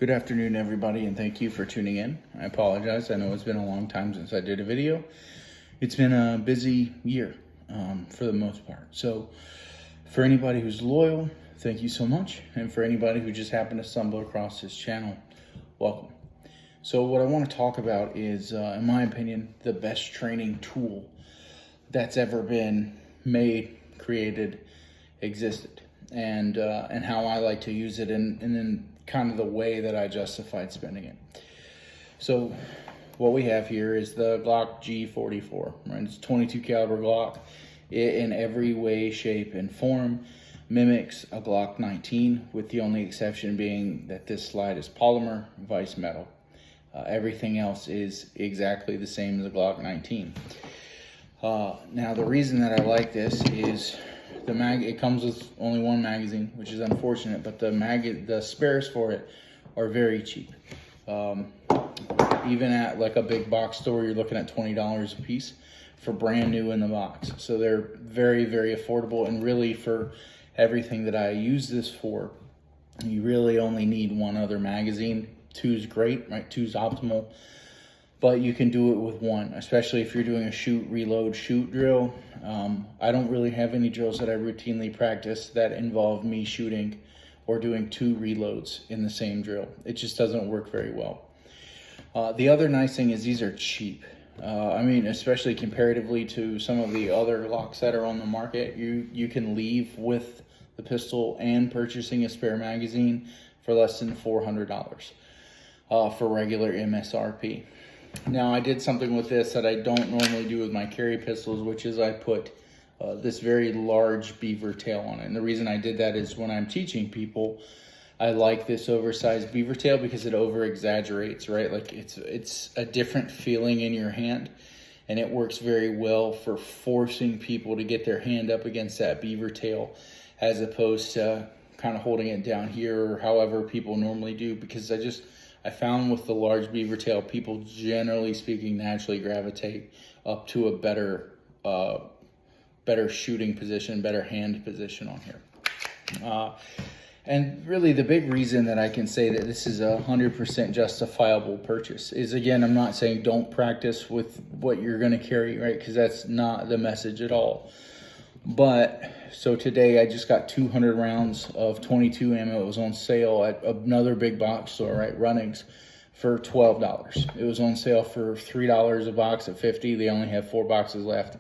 Good afternoon, everybody, and thank you for tuning in. I apologize. I know it's been a long time since I did a video. It's been a busy year for the most part. So for anybody who's loyal, thank you so much. And for anybody who just happened to stumble across this channel, welcome. So what I want to talk about is, in my opinion, the best training tool that's ever been made, created, existed, and how I like to use it, and then kind of the way that I justified spending it. So what we have here is the Glock g44, right? It's 22 caliber Glock. It, in every way, shape, and form, mimics a Glock 19, with the only exception being that this slide is polymer, vice metal. Everything else is exactly the same as a Glock 19. Now the reason that I like this is it comes with only one magazine, which is unfortunate, but the spares for it are very cheap. Even at like a big box store, you're looking at $20 a piece for brand new in the box. So they're very, very affordable, and really for everything that I use this for, you really only need one other magazine. 2 is great, right? 2 is optimal, but you can do it with one, especially if you're doing a shoot, reload, shoot drill. I don't really have any drills that I routinely practice that involve me shooting or doing 2 reloads in the same drill. It just doesn't work very well. The other nice thing is these are cheap. I mean, especially comparatively to some of the other Glocks that are on the market, you can leave with the pistol and purchasing a spare magazine for less than $400 for regular MSRP. Now, I did something with this that I don't normally do with my carry pistols, which is I put this very large beaver tail on it. And the reason I did that is when I'm teaching people, I like this oversized beaver tail because it over exaggerates, right? Like it's a different feeling in your hand, and it works very well for forcing people to get their hand up against that beaver tail, as opposed to kind of holding it down here or however people normally do. Because I found with the large beaver tail, people generally speaking naturally gravitate up to a better shooting position, better hand position on here. And really the big reason that I can say that this is a 100% justifiable purchase is, again, I'm not saying don't practice with what you're going to carry, right? Because that's not the message at all. But so today I just got 200 rounds of 22 ammo. It was on sale at another big box store, right? Runnings, for $12. It was on sale for $3 a box at 50. They only have 4 boxes left.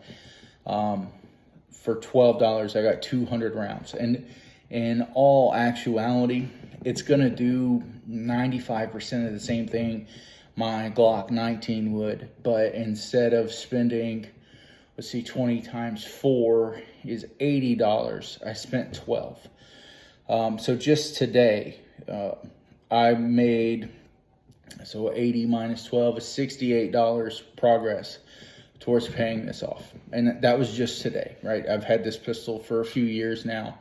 For $12, I got 200 rounds. And in all actuality, it's gonna do 95% of the same thing my Glock 19 would, but instead of spending, let's see, 20 times 4 is $80. I spent 12. So just today, I made, so 80 minus 12 is $68 progress towards paying this off. And that was just today, right? I've had this pistol for a few years now.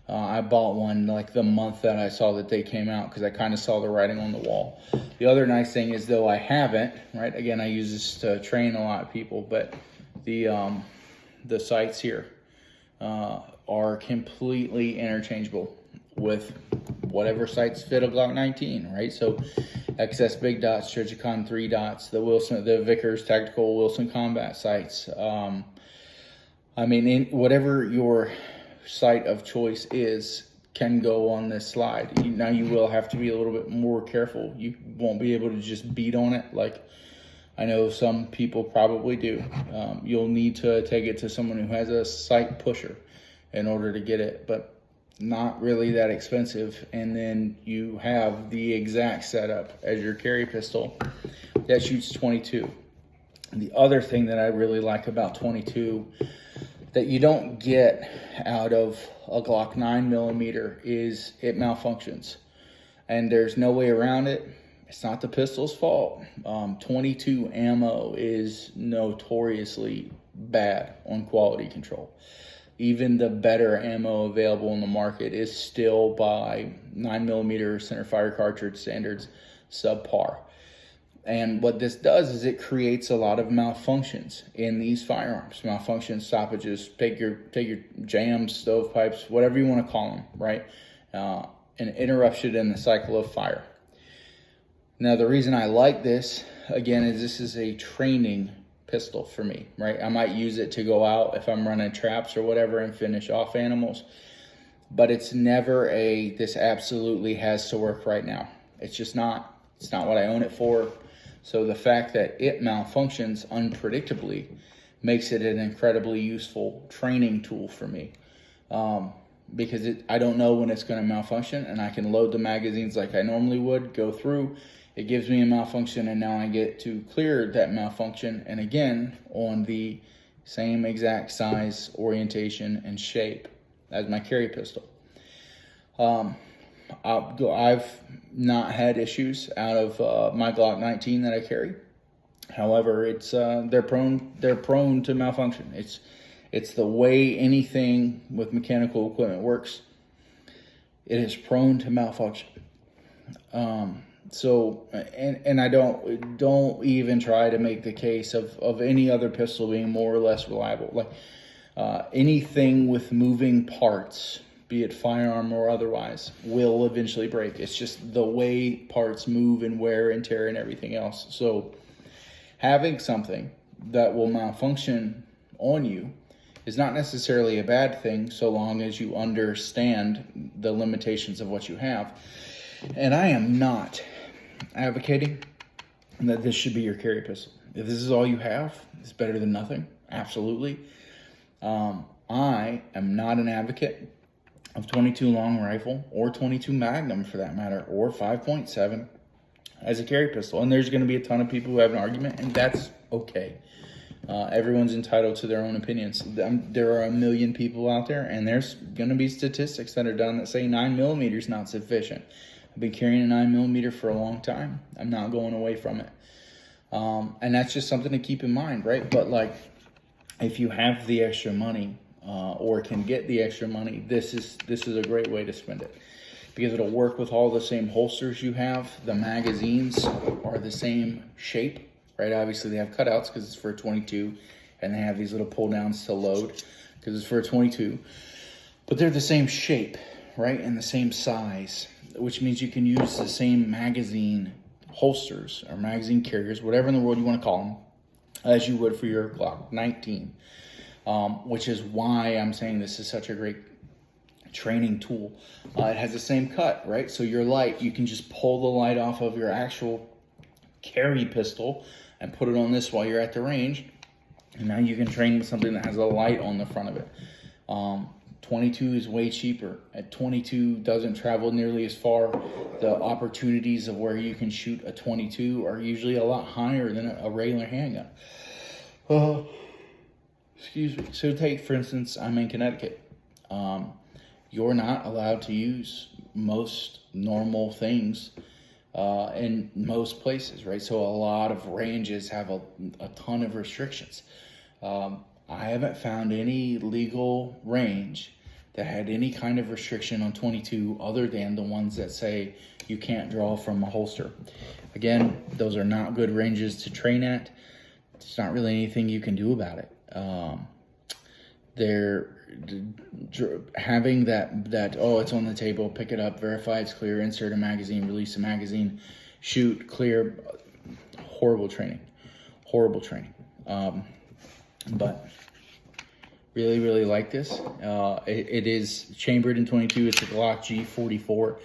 I bought one like the month that I saw that they came out, because I kind of saw the writing on the wall. The other nice thing is, though I haven't, right? Again, I use this to train a lot of people, but the sights here are completely interchangeable with whatever sights fit a Glock 19, right? So XS big dots, Trigicon 3 dots, the Vickers tactical Wilson combat sights. I mean, whatever your sight of choice is can go on this slide. Now you will have to be a little bit more careful. You won't be able to just beat on it like I know some people probably do. You'll need to take it to someone who has a sight pusher in order to get it, but not really that expensive. And then you have the exact setup as your carry pistol that shoots 22. And the other thing that I really like about 22 that you don't get out of a Glock 9mm is it malfunctions, and there's no way around it. It's not the pistol's fault. 22 ammo is notoriously bad on quality control. Even the better ammo available in the market is still, by 9mm centerfire cartridge standards, subpar. And what this does is it creates a lot of malfunctions in these firearms. Malfunctions, stoppages, take your jams, stovepipes, whatever you want to call them, right? And interruption in the cycle of fire. Now, the reason I like this, again, is this is a training pistol for me, right? I might use it to go out if I'm running traps or whatever and finish off animals, but it's never this absolutely has to work right now. It's just not. It's not what I own it for. So the fact that it malfunctions unpredictably makes it an incredibly useful training tool for me. Because I don't know when it's going to malfunction, and I can load the magazines like I normally would, go through. It gives me a malfunction, and now I get to clear that malfunction, and again, on the same exact size, orientation, and shape as my carry pistol. I've not had issues out of my Glock 19 that I carry. However, it's they're prone to malfunction. It's the way anything with mechanical equipment works. It is prone to malfunction. So I don't even try to make the case of any other pistol being more or less reliable. Like anything with moving parts, be it firearm or otherwise, will eventually break. It's just the way parts move and wear and tear and everything else. So having something that will malfunction on you is not necessarily a bad thing, so long as you understand the limitations of what you have. And I am not advocating that this should be your carry pistol. If this is all you have, it's better than nothing. Absolutely. I am not an advocate of 22 long rifle or 22 Magnum for that matter, or 5.7 as a carry pistol. And there's going to be a ton of people who have an argument, and that's okay. Everyone's entitled to their own opinions. There are a million people out there, and there's going to be statistics that are done that say 9mm is not sufficient. I've been carrying a 9mm for a long time. I'm not going away from it. And that's just something to keep in mind, right? But like, if you have the extra money, or can get the extra money, this is a great way to spend it, because it'll work with all the same holsters you have. The magazines are the same shape, right? Obviously they have cutouts because it's for a 22, and they have these little pull downs to load because it's for a 22, but they're the same shape, right? And the same size, which means you can use the same magazine holsters or magazine carriers, whatever in the world you want to call them, as you would for your Glock 19. Which is why I'm saying this is such a great training tool. It has the same cut, right? So your light, you can just pull the light off of your actual carry pistol and put it on this while you're at the range. And now you can train with something that has a light on the front of it. 22 is way cheaper. At 22 doesn't travel nearly as far. The opportunities of where you can shoot a 22 are usually a lot higher than a regular handgun. Excuse me. So take, for instance, I'm in Connecticut. You're not allowed to use most normal things in most places, right? So a lot of ranges have a ton of restrictions. I haven't found any legal range that had any kind of restriction on 22 other than the ones that say you can't draw from a holster. Again, those are not good ranges to train at. There's not really anything you can do about it. They're having that oh, it's on the table, pick it up, verify it's clear, insert a magazine, release a magazine, shoot, clear. Horrible training. But really like this. It is chambered in 22. It's a Glock g44.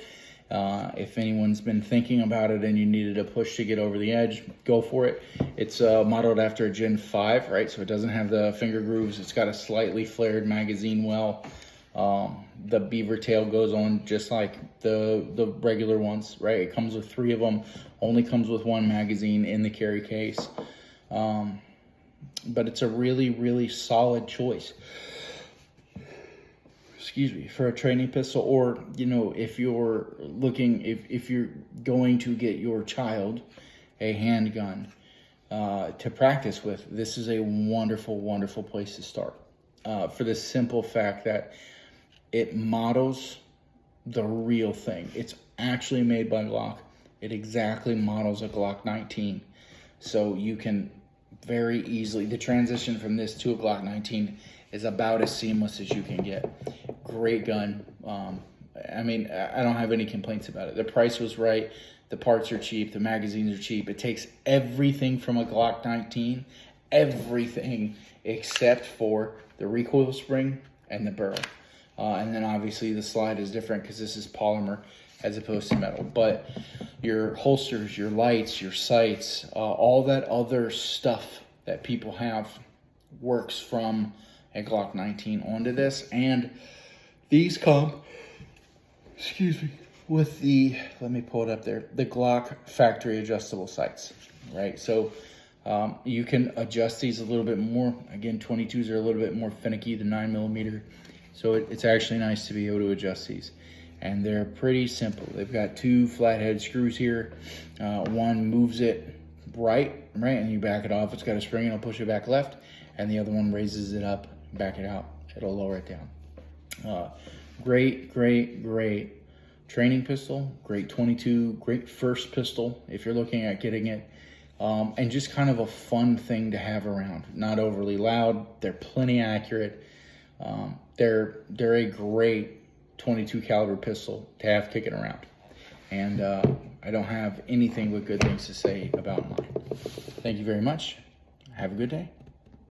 If anyone's been thinking about it and you needed a push to get over the edge, go for it. It's modeled after a Gen 5, right? So it doesn't have the finger grooves. It's got a slightly flared magazine well. The beaver tail goes on just like the regular ones, right? It comes with 3 of them. Only comes with 1 magazine in the carry case. But it's a really solid choice. Excuse me, for a training pistol, or, you know, if you're looking, if you're going to get your child a handgun to practice with, this is a wonderful place to start. For the simple fact that it models the real thing. It's actually made by Glock. It exactly models a Glock 19. So you can very easily, the transition from this to a Glock 19 is about as seamless as you can get. Great gun. I mean, I don't have any complaints about it. The price was right. The parts are cheap. The magazines are cheap. It takes everything from a Glock 19, everything except for the recoil spring and the barrel. And then obviously the slide is different because this is polymer as opposed to metal. But your holsters, your lights, your sights, all that other stuff that people have works from a Glock 19 onto this. And these come, excuse me, with the, let me pull it up there, the Glock factory adjustable sights, right? So you can adjust these a little bit more. Again, 22s are a little bit more finicky than 9mm. So it's actually nice to be able to adjust these. And they're pretty simple. They've got 2 flathead screws here. One moves it right, and you back it off. It's got a spring, and it'll push it back left. And the other one raises it up, back it out. It'll lower it down. Great, great, great training pistol, great 22, great first pistol if you're looking at getting it. And just kind of a fun thing to have around. Not overly loud, they're plenty accurate. They're a great 22 caliber pistol to have kicking around. And I don't have anything but good things to say about mine. Thank you very much. Have a good day.